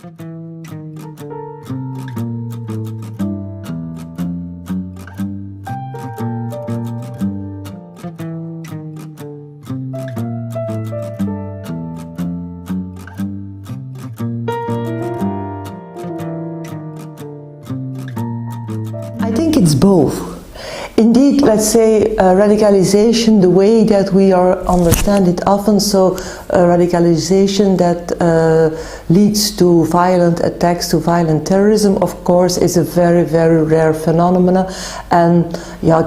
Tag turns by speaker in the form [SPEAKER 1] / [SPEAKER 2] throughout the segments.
[SPEAKER 1] I think it's both. Indeed, let's say radicalization, the way that we understand it often, so radicalization that leads to violent attacks, to violent terrorism, of course, is a very, very rare phenomenon, and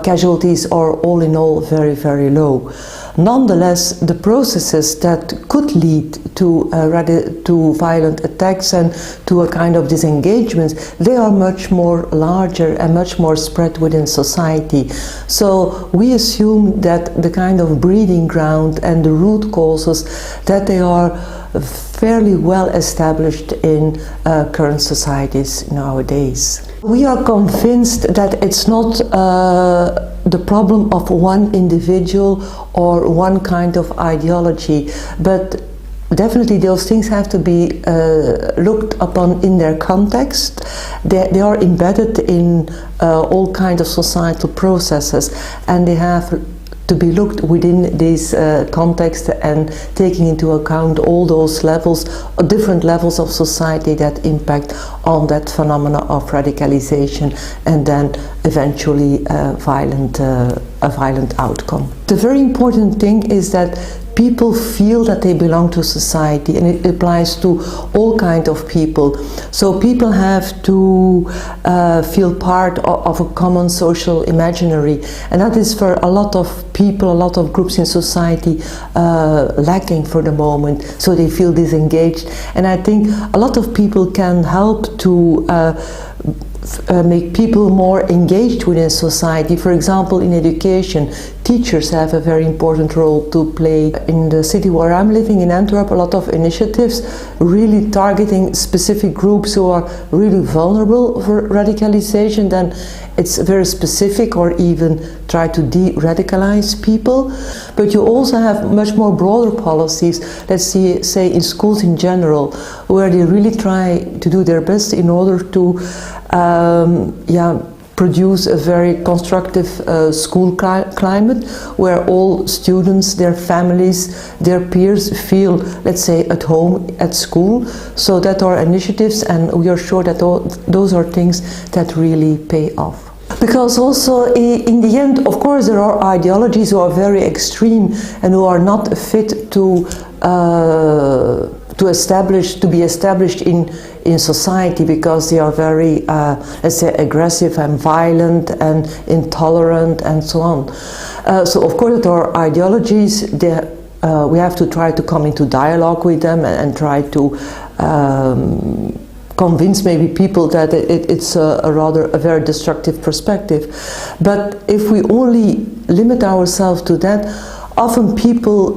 [SPEAKER 1] casualties are all in all very, very low. Nonetheless, the processes that could lead to violent attacks and to a kind of disengagement, they are much more larger and much more spread within society. So we assume that the kind of breeding ground and the root causes, that they are fairly well established in current societies nowadays. We are convinced that it's not the problem of one individual or one kind of ideology, but definitely those things have to be looked upon in their context. They are embedded in all kinds of societal processes, and they have to be looked within this context and taking into account all those levels, different levels of society that impact on that phenomena of radicalization and then eventually a violent outcome. The very important thing is that people feel that they belong to society, and it applies to all kinds of people. So people have to feel part of a common social imaginary, and that is for a lot of people, a lot of groups in society lacking for the moment, so they feel disengaged. And I think a lot of people can help to make people more engaged within society. For example, in education, teachers have a very important role to play. In the city where I'm living, in Antwerp, a lot of initiatives really targeting specific groups who are really vulnerable for radicalization. Then it's very specific, or even try to de-radicalize people. But you also have much more broader policies, let's say in schools in general, where they really try to do their best in order to produce a very constructive school climate, where all students, their families, their peers feel, let's say, at home at school. So that are initiatives, and we are sure that those are things that really pay off. Because also in the end, of course, there are ideologies who are very extreme and who are not fit to be established in society, because they are very, let's say, aggressive and violent and intolerant and so on. So of course there are ideologies, we have to try to come into dialogue with them and try to convince maybe people that it's a very destructive perspective. But if we only limit ourselves to that, often people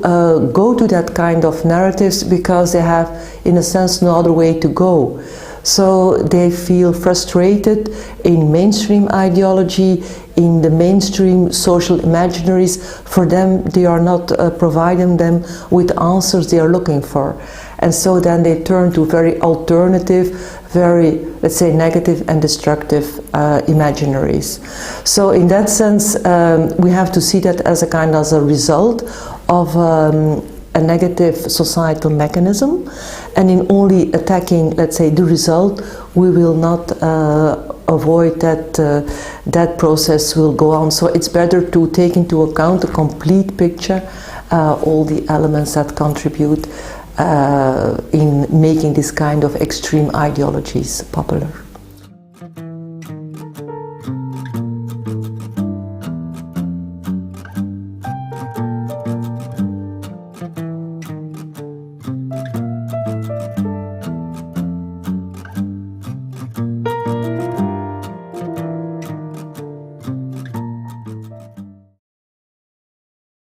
[SPEAKER 1] go to that kind of narratives because they have, in a sense, no other way to go. So they feel frustrated in mainstream ideology, in the mainstream social imaginaries. For them, they are not providing them with answers they are looking for. And so then they turn to very alternative, very, let's say, negative and destructive imaginaries. So in that sense, we have to see that as a result of a negative societal mechanism, and in only attacking, let's say, the result, we will not avoid that that process will go on. So it's better to take into account the complete picture, all the elements that contribute in making this kind of extreme ideologies popular.